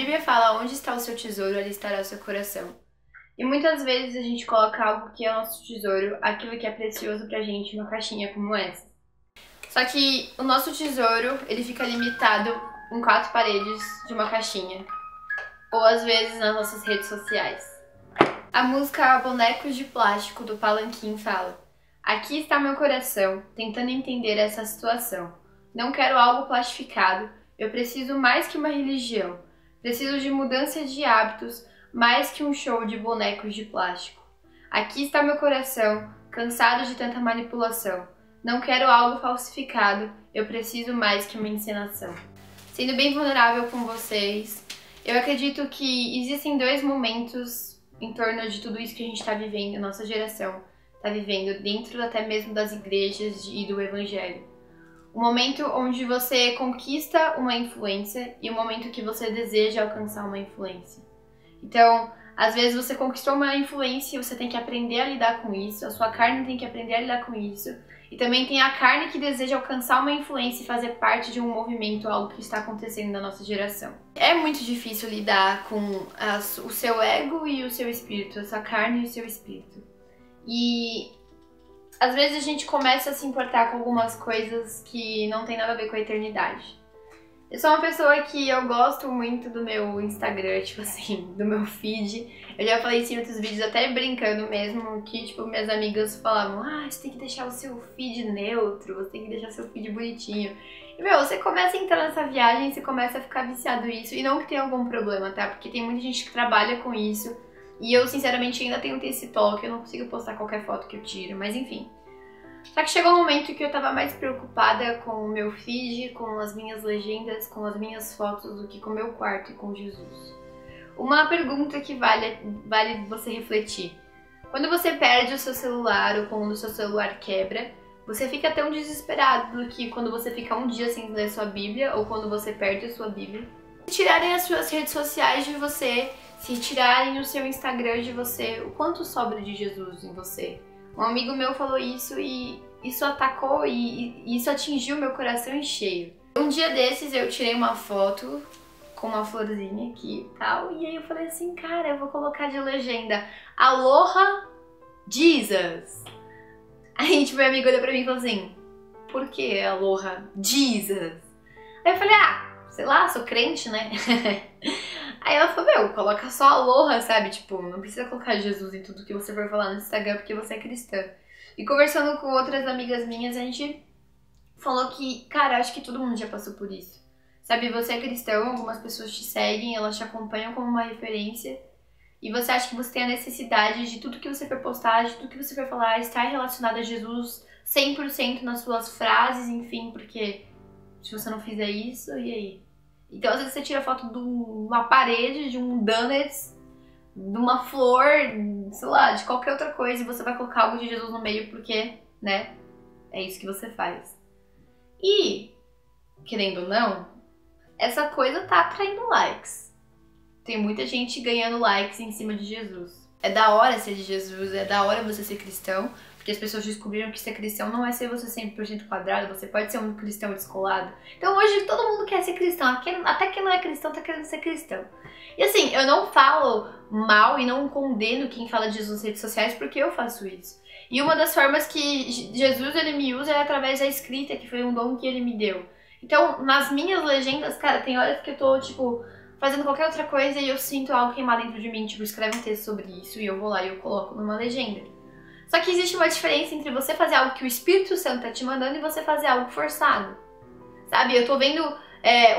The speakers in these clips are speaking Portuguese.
Bíblia fala: onde está o seu tesouro, ali estará o seu coração. E muitas vezes a gente coloca algo que é nosso tesouro, aquilo que é precioso pra gente, numa caixinha como essa. Só que o nosso tesouro, ele fica limitado em 4 paredes de uma caixinha. Ou às vezes nas nossas redes sociais. A música Bonecos de Plástico, do Palanquim, fala: aqui está meu coração, tentando entender essa situação. Não quero algo plastificado, eu preciso mais que uma religião. Preciso de mudança de hábitos, mais que um show de bonecos de plástico. Aqui está meu coração, cansado de tanta manipulação. Não quero algo falsificado, eu preciso mais que uma encenação. Sendo bem vulnerável com vocês, eu acredito que existem 2 momentos em torno de tudo isso que a gente está vivendo, nossa geração está vivendo, dentro até mesmo das igrejas e do evangelho. O momento onde você conquista uma influência e o momento que você deseja alcançar uma influência. Então, às vezes você conquistou uma influência e você tem que aprender a lidar com isso, a sua carne tem que aprender a lidar com isso, e também tem a carne que deseja alcançar uma influência e fazer parte de um movimento, algo que está acontecendo na nossa geração. É muito difícil lidar com o seu ego e o seu espírito, a sua carne e o seu espírito. E às vezes a gente começa a se importar com algumas coisas que não tem nada a ver com a eternidade. Eu sou uma pessoa que eu gosto muito do meu Instagram, tipo assim, do meu feed. Eu já falei isso em outros vídeos, até brincando mesmo, que tipo, minhas amigas falavam: ah, você tem que deixar o seu feed neutro, você tem que deixar seu feed bonitinho. E meu, você começa a entrar nessa viagem, você começa a ficar viciado nisso, e não que tenha algum problema, tá? Porque tem muita gente que trabalha com isso, e eu sinceramente ainda tenho esse toque, eu não consigo postar qualquer foto que eu tiro, mas enfim. Só que chegou um momento que eu tava mais preocupada com o meu feed, com as minhas legendas, com as minhas fotos, do que com o meu quarto e com Jesus. Uma pergunta que vale você refletir. Quando você perde o seu celular ou quando o seu celular quebra, você fica tão desesperado do que quando você fica um dia sem ler sua Bíblia ou quando você perde a sua Bíblia. Se tirarem as suas redes sociais de você, se tirarem o seu Instagram de você, o quanto sobra de Jesus em você? Um amigo meu falou isso e isso atacou e isso atingiu meu coração em cheio. Um dia desses eu tirei uma foto com uma florzinha aqui e tal, e aí eu falei assim, cara, eu vou colocar de legenda Aloha Jesus. Aí tipo, meu amigo olhou pra mim e falou assim, por que Aloha Jesus? Aí eu falei, sei lá, sou crente, né? Aí ela falou, meu, coloca só Aloha, sabe? Tipo, não precisa colocar Jesus em tudo que você for falar no Instagram porque você é cristã. E conversando com outras amigas minhas, a gente falou que, cara, acho que todo mundo já passou por isso. Sabe, você é cristão, algumas pessoas te seguem, elas te acompanham como uma referência. E você acha que você tem a necessidade de tudo que você for postar, de tudo que você for falar, estar relacionado a Jesus 100% nas suas frases, enfim, porque se você não fizer isso, e aí? Então, às vezes você tira foto de uma parede, de um donuts, de uma flor, sei lá, de qualquer outra coisa, e você vai colocar algo de Jesus no meio porque, né, é isso que você faz. E, querendo ou não, essa coisa tá atraindo likes. Tem muita gente ganhando likes em cima de Jesus. É da hora ser de Jesus, é da hora você ser cristão, porque as pessoas descobriram que ser cristão não é ser você 100% quadrado, você pode ser um cristão descolado. Então hoje todo mundo quer ser cristão, até quem não é cristão tá querendo ser cristão. E assim, eu não falo mal e não condeno quem fala de Jesus nas redes sociais, porque eu faço isso. E uma das formas que Jesus ele me usa é através da escrita, que foi um dom que ele me deu. Então, nas minhas legendas, cara, tem horas que eu tô, tipo, fazendo qualquer outra coisa e eu sinto algo queimar dentro de mim, tipo, escreve um texto sobre isso e eu vou lá e eu coloco numa legenda. Só que existe uma diferença entre você fazer algo que o Espírito Santo tá te mandando e você fazer algo forçado. Sabe, eu tô vendo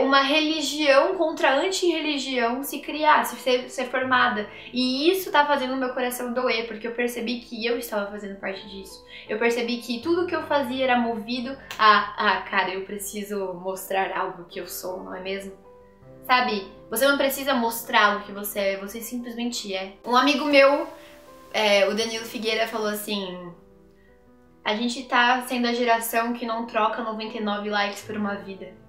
uma religião contra anti-religião se criar, ser formada. E isso tá fazendo o meu coração doer, porque eu percebi que eu estava fazendo parte disso. Eu percebi que tudo que eu fazia era movido cara, eu preciso mostrar algo que eu sou, não é mesmo? Sabe, você não precisa mostrar o que você é, você simplesmente é. Um amigo meu, o Danilo Figueira, falou assim, a gente tá sendo a geração que não troca 99 likes por uma vida.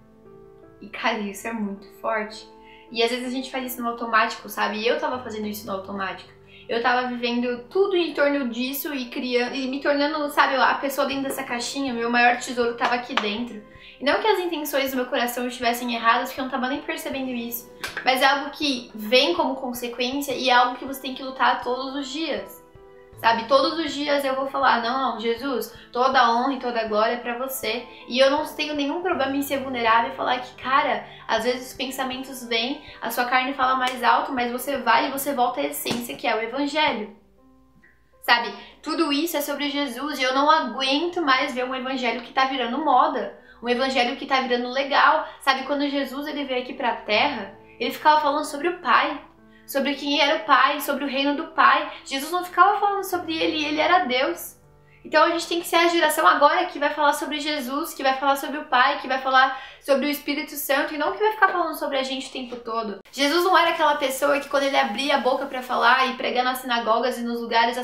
E cara, isso é muito forte. E às vezes a gente faz isso no automático, sabe? E eu tava fazendo isso no automático. Eu tava vivendo tudo em torno disso e criando, e me tornando, sabe, a pessoa dentro dessa caixinha. Meu maior tesouro tava aqui dentro. E não que as intenções do meu coração estivessem erradas, porque eu não tava nem percebendo isso. Mas é algo que vem como consequência e é algo que você tem que lutar todos os dias. Sabe, todos os dias eu vou falar, não, Jesus, toda a honra e toda a glória é pra você. E eu não tenho nenhum problema em ser vulnerável e falar que, cara, às vezes os pensamentos vêm, a sua carne fala mais alto, mas você vai e você volta à essência, que é o evangelho. Sabe, tudo isso é sobre Jesus e eu não aguento mais ver um evangelho que tá virando moda. Um evangelho que tá virando legal. Sabe, quando Jesus ele veio aqui pra terra, ele ficava falando sobre o Pai. Sobre quem era o Pai, sobre o reino do Pai. Jesus não ficava falando sobre ele era Deus. Então a gente tem que ser a geração agora que vai falar sobre Jesus, que vai falar sobre o Pai, que vai falar sobre o Espírito Santo e não que vai ficar falando sobre a gente o tempo todo. Jesus não era aquela pessoa que quando ele abria a boca para falar e pregar nas sinagogas e nos lugares,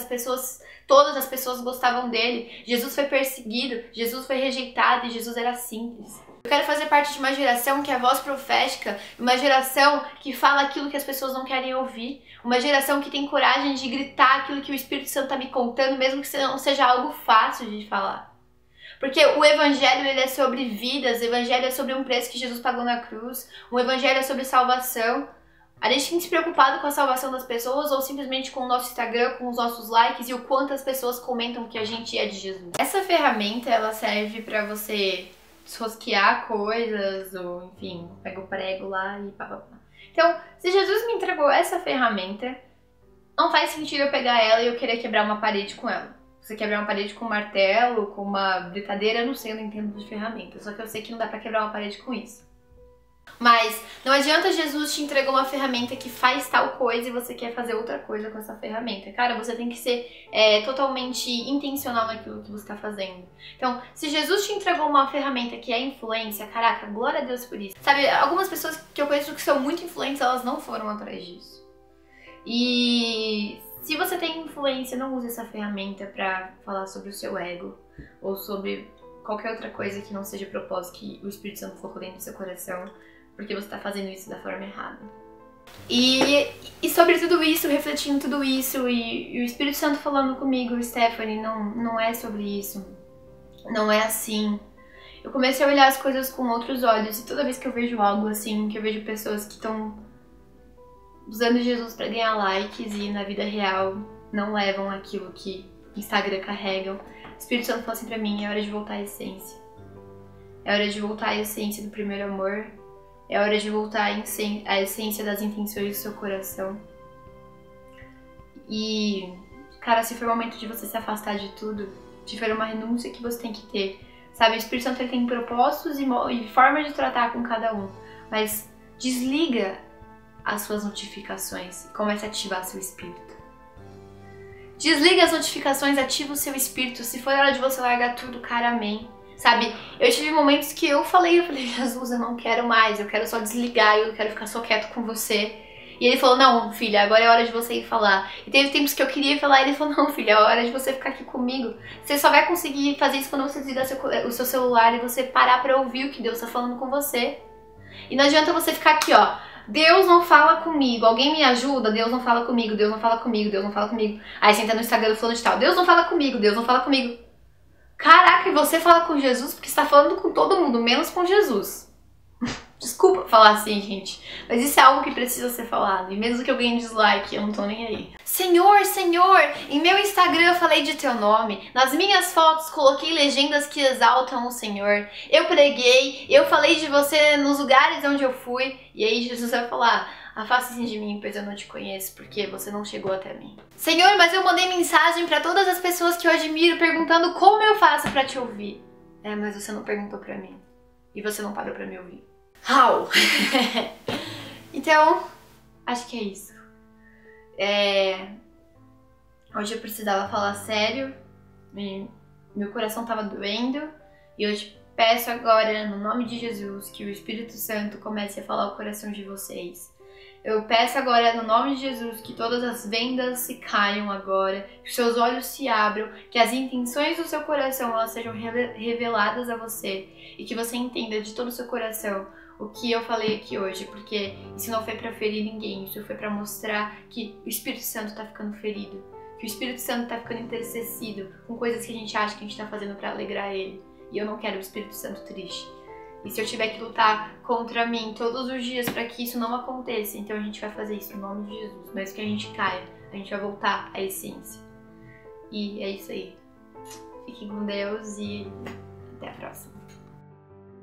todas as pessoas gostavam dele. Jesus foi perseguido, Jesus foi rejeitado e Jesus era simples. Eu quero fazer parte de uma geração que é voz profética, uma geração que fala aquilo que as pessoas não querem ouvir, uma geração que tem coragem de gritar aquilo que o Espírito Santo está me contando, mesmo que não seja algo fácil de falar. Porque o evangelho ele é sobre vidas, o evangelho é sobre um preço que Jesus pagou na cruz, o evangelho é sobre salvação. A gente tem que se preocupado com a salvação das pessoas ou simplesmente com o nosso Instagram, com os nossos likes e o quanto as pessoas comentam que a gente é de Jesus. Essa ferramenta ela serve para você desrosquear coisas, ou enfim, pega o prego lá e papapá. Então, se Jesus me entregou essa ferramenta, não faz sentido eu pegar ela e eu querer quebrar uma parede com ela. Você quebrar uma parede com um martelo, com uma britadeira, eu não sei, eu não entendo de ferramentas, só que eu sei que não dá pra quebrar uma parede com isso. Mas não adianta Jesus te entregar uma ferramenta que faz tal coisa e você quer fazer outra coisa com essa ferramenta. Cara, você tem que ser totalmente intencional naquilo que você está fazendo. Então, se Jesus te entregou uma ferramenta que é influência, caraca, glória a Deus por isso. Sabe, algumas pessoas que eu conheço que são muito influentes, elas não foram atrás disso. E se você tem influência, não use essa ferramenta pra falar sobre o seu ego ou sobre qualquer outra coisa que não seja propósito que o Espírito Santo colocou dentro do seu coração, porque você tá fazendo isso da forma errada. E sobre tudo isso, refletindo tudo isso, e o Espírito Santo falando comigo, Stephanie, não é sobre isso. Não é assim. Eu comecei a olhar as coisas com outros olhos, e toda vez que eu vejo algo assim, que eu vejo pessoas que estão usando Jesus pra ganhar likes e na vida real não levam aquilo que o Instagram carregam, o Espírito Santo fala assim pra mim, é hora de voltar à essência. É hora de voltar à essência do primeiro amor. É hora de voltar à essência das intenções do seu coração. E, cara, se for o momento de você se afastar de tudo, se for uma renúncia que você tem que ter, sabe? O Espírito Santo ele tem propósitos e formas de tratar com cada um, mas desliga as suas notificações e comece a ativar seu espírito. Desliga as notificações, ativa o seu espírito. Se for hora de você largar tudo, cara, amém. Sabe, eu tive momentos que eu falei, Jesus, eu não quero mais, eu quero só desligar, eu quero ficar só quieto com você. E ele falou, não, filha, agora é hora de você ir falar. E teve tempos que eu queria falar, e ele falou, não, filha, é hora de você ficar aqui comigo. Você só vai conseguir fazer isso quando você desligar o seu celular e você parar pra ouvir o que Deus tá falando com você. E não adianta você ficar aqui, ó, Deus não fala comigo, alguém me ajuda, Deus não fala comigo, Deus não fala comigo, Deus não fala comigo. Aí você entra no Instagram do fulano de tal, Deus não fala comigo, Deus não fala comigo. Caraca, e você fala com Jesus porque está falando com todo mundo, menos com Jesus. Desculpa falar assim, gente, mas isso é algo que precisa ser falado. E mesmo que eu ganhe dislike, eu não tô nem aí. Senhor, Senhor, em meu Instagram eu falei de teu nome. Nas minhas fotos coloquei legendas que exaltam o Senhor. Eu preguei, eu falei de você nos lugares onde eu fui. E aí Jesus vai falar, afaste-se de mim, pois eu não te conheço, porque você não chegou até mim. Senhor, mas eu mandei mensagem pra todas as pessoas que eu admiro, perguntando como eu faço pra te ouvir. É, mas você não perguntou pra mim. E você não parou pra me ouvir. How? Então, acho que é isso. Hoje eu precisava falar sério. Meu coração tava doendo. E eu te peço agora, no nome de Jesus, que o Espírito Santo comece a falar o coração de vocês. Eu peço agora, no nome de Jesus, que todas as vendas se caiam agora, que seus olhos se abram, que as intenções do seu coração elas sejam reveladas a você e que você entenda de todo o seu coração o que eu falei aqui hoje, porque isso não foi pra ferir ninguém, isso foi pra mostrar que o Espírito Santo tá ficando ferido, que o Espírito Santo tá ficando entristecido com coisas que a gente acha que a gente tá fazendo pra alegrar ele. E eu não quero o Espírito Santo triste. E se eu tiver que lutar contra mim todos os dias para que isso não aconteça, então a gente vai fazer isso em nome de Jesus. Mesmo que a gente caia, a gente vai voltar à essência. E é isso aí. Fiquem com Deus e até a próxima.